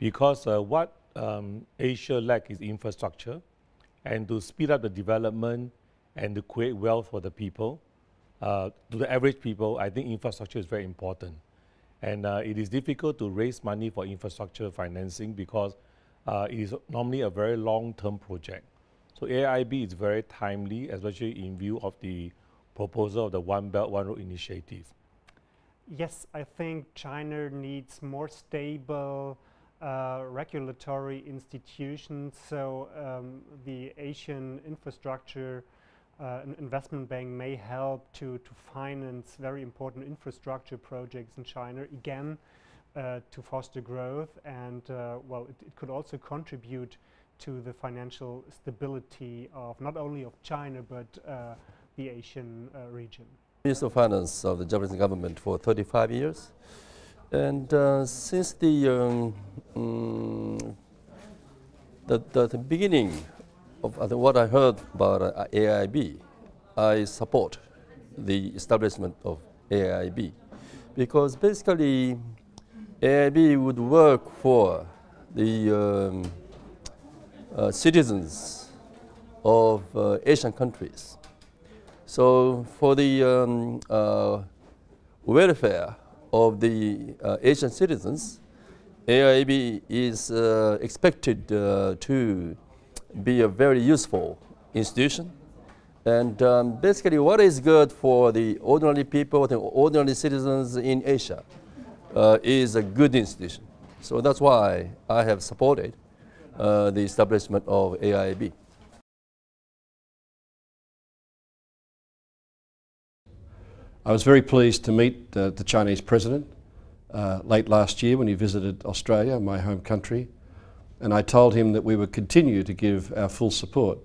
because what Asia lacks is infrastructure, and to speed up the development and to create wealth for the people, to the average people, I think infrastructure is very important. And it is difficult to raise money for infrastructure financing because it is normally a very long-term project. So AIIB is very timely, especially in view of the proposal of the One Belt, One Road initiative. Yes, I think China needs more stable regulatory institutions. So the Asian Infrastructure Investment Bank may help to finance very important infrastructure projects in China, again, to foster growth. And well, it could also contribute to the financial stability of not only of China, but the Asian region. Minister of Finance of the Japanese government for 35 years. And since the beginning of what I heard about AIIB, I support the establishment of AIIB because basically AIIB would work for the citizens of Asian countries. So for the welfare of the Asian citizens, AIIB is expected to be a very useful institution. And basically what is good for the ordinary people, the ordinary citizens in Asia is a good institution. So that's why I have supported the establishment of AIIB. I was very pleased to meet the Chinese president late last year when he visited Australia, my home country, and I told him that we would continue to give our full support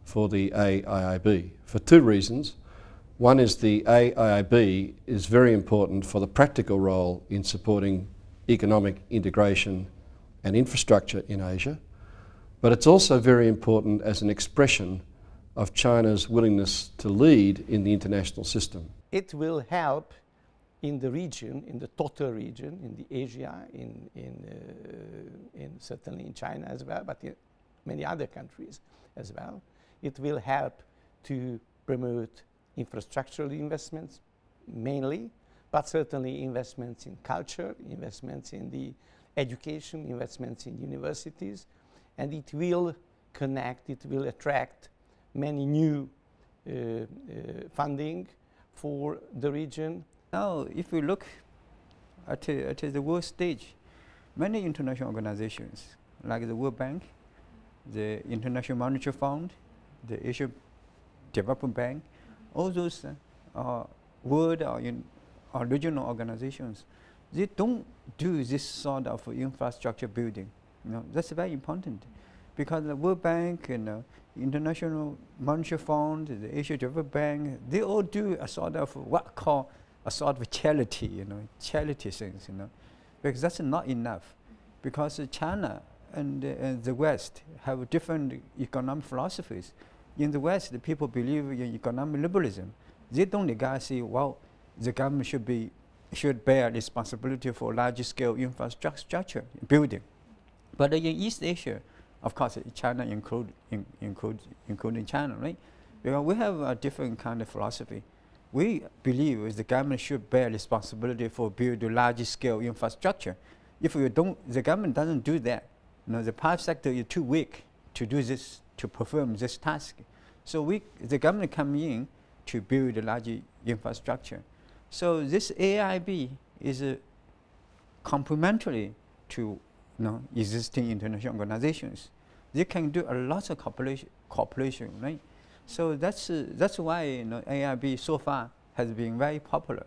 for the AIIB for two reasons. One is the AIIB is very important for the practical role in supporting economic integration and infrastructure in Asia, but it's also very important as an expression of China's willingness to lead in the international system. It will help in the region, in the total region, in the Asia, certainly in China as well, but in many other countries as well. It will help to promote infrastructural investments mainly, but certainly investments in culture, investments in the education, investments in universities, and it will connect, it will attract many new funding for the region. Now, if we look at the world stage, many international organizations like the World Bank, the International Monetary Fund, the Asian Development Bank, all those world or regional organizations, they don't do this sort of infrastructure building. You know, that's very important because the World Bank and the International Monetary Fund, the Asian Development Bank, they all do a sort of what call a sort of charity, you know, charity things, you know, because that's not enough. Because China and the West have different economic philosophies. In the West, the people believe in economic liberalism. They don't regard, say, well, the government should bear responsibility for large-scale infrastructure building. But in East Asia, of course, China including China, right? Because we have a different kind of philosophy. We believe the government should bear responsibility for building large-scale infrastructure. If we don't, the government doesn't do that. You know, the private sector is too weak to do this, to perform this task. So the government comes in to build a large infrastructure. So this AIIB is complementary to existing international organizations. They can do a lot of cooperation, right? So that's why AIIB so far has been very popular.